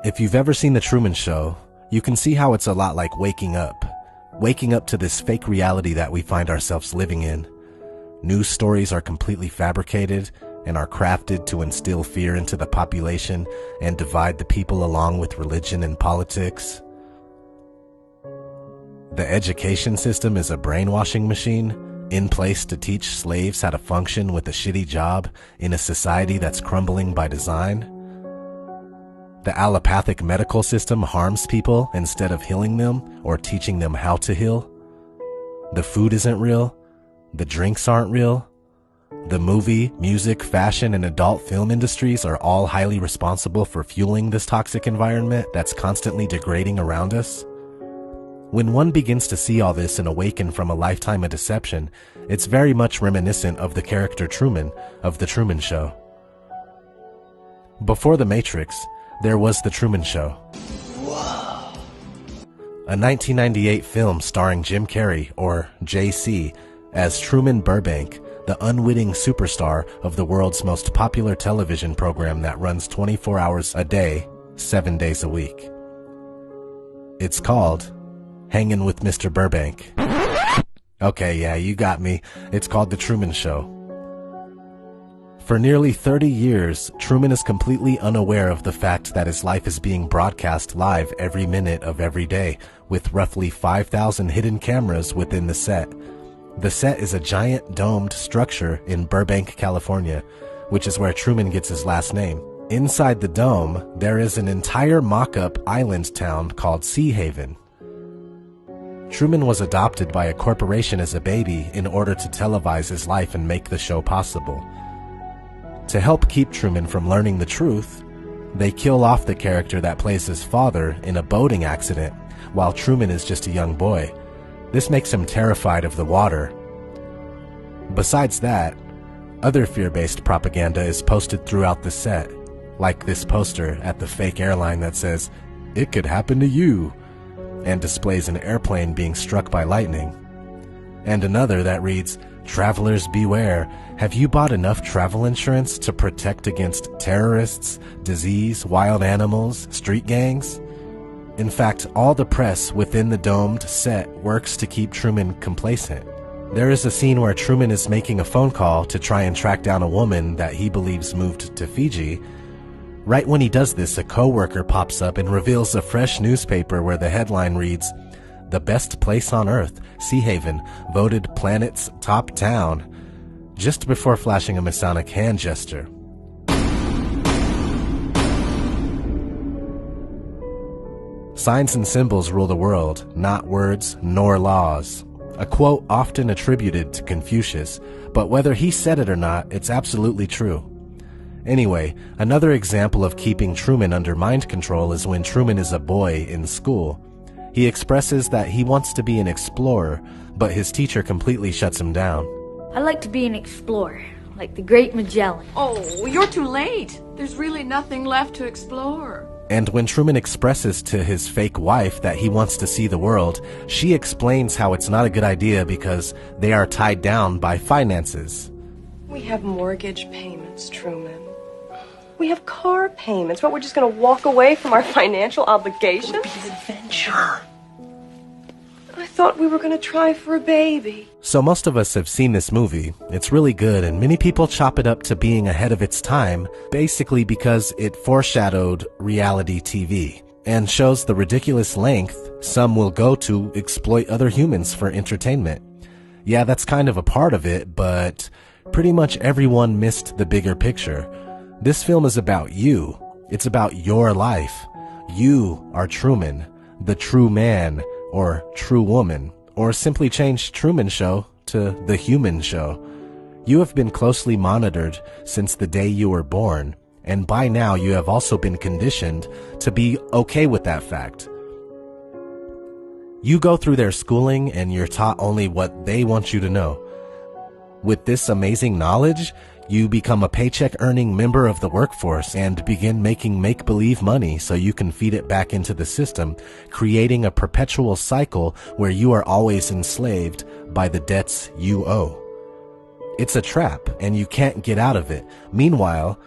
If you've ever seen The Truman Show, you can see how it's a lot like waking up to this fake reality that we find ourselves living in. News stories are completely fabricated and are crafted to instill fear into the population and divide the people along with religion and politics. The education system is a brainwashing machine in place to teach slaves how to function with a shitty job in a society that's crumbling by design. The allopathic medical system harms people instead of healing them or teaching them how to heal. The food isn't real. The drinks aren't real. The movie, music, fashion, and adult film industries are all highly responsible for fueling this toxic environment that's constantly degrading around us. When one begins to see all this and awaken from a lifetime of deception, it's very much reminiscent of the character Truman of The Truman Show. Before The Matrix, there was The Truman Show. Whoa. A 1998 film starring Jim Carrey, or JC, as Truman Burbank, the unwitting superstar of the world's most popular television program that runs 24 hours a day, 7 days a week. It's called Hangin' with Mr. Burbank. Okay, yeah, you got me. It's called The Truman Show. For nearly 30 years, Truman is completely unaware of the fact that his life is being broadcast live every minute of every day, with roughly 5,000 hidden cameras within the set. The set is a giant domed structure in Burbank, California, which is where Truman gets his last name. Inside the dome, there is an entire mock-up island town called Sea Haven. Truman was adopted by a corporation as a baby in order to televise his life and make the show possible. To help keep Truman from learning the truth, they kill off the character that plays his father in a boating accident while Truman is just a young boy. This makes him terrified of the water. Besides that, other fear-based propaganda is posted throughout the set, like this poster at the fake airline that says, "It could happen to you," and displays an airplane being struck by lightning. And another that reads, "Travelers beware, have you bought enough travel insurance to protect against terrorists, disease, wild animals, street gangs?" In fact, all the press within the domed set works to keep Truman complacent. There is a scene where Truman is making a phone call to try and track down a woman that he believes moved to Fiji. Right when he does this, a coworker pops up and reveals a fresh newspaper where the headline reads, "The best place on Earth, Sea Haven, voted planet's top town," just before flashing a Masonic hand gesture. Signs and symbols rule the world, not words nor laws. A quote often attributed to Confucius, but whether he said it or not, it's absolutely true. Anyway, another example of keeping Truman under mind control is when Truman is a boy in school. He expresses that he wants to be an explorer, but his teacher completely shuts him down. "I'd like to be an explorer, like the Great Magellan." "Oh, you're too late. There's really nothing left to explore." And when Truman expresses to his fake wife that he wants to see the world, she explains how it's not a good idea because they are tied down by finances. "We have mortgage payments, Truman. We have car payments. What, we're just going to walk away from our financial obligations? It would be an adventure. I thought we were going to try for a baby." So most of us have seen this movie. It's really good, and many people chop it up to being ahead of its time, basically because it foreshadowed reality TV and shows the ridiculous length some will go to exploit other humans for entertainment. Yeah, that's kind of a part of it, but pretty much everyone missed the bigger picture. This film is about you. It's about your life. You are Truman, the true man, or true woman, or simply change Truman Show to The Human Show. You have been closely monitored since the day you were born, and by now you have also been conditioned to be okay with that fact. You go through their schooling and you're taught only what they want you to know. With this amazing knowledge, you become a paycheck-earning member of the workforce and begin making make-believe money so you can feed it back into the system, creating a perpetual cycle where you are always enslaved by the debts you owe. It's a trap, and you can't get out of it. Meanwhile,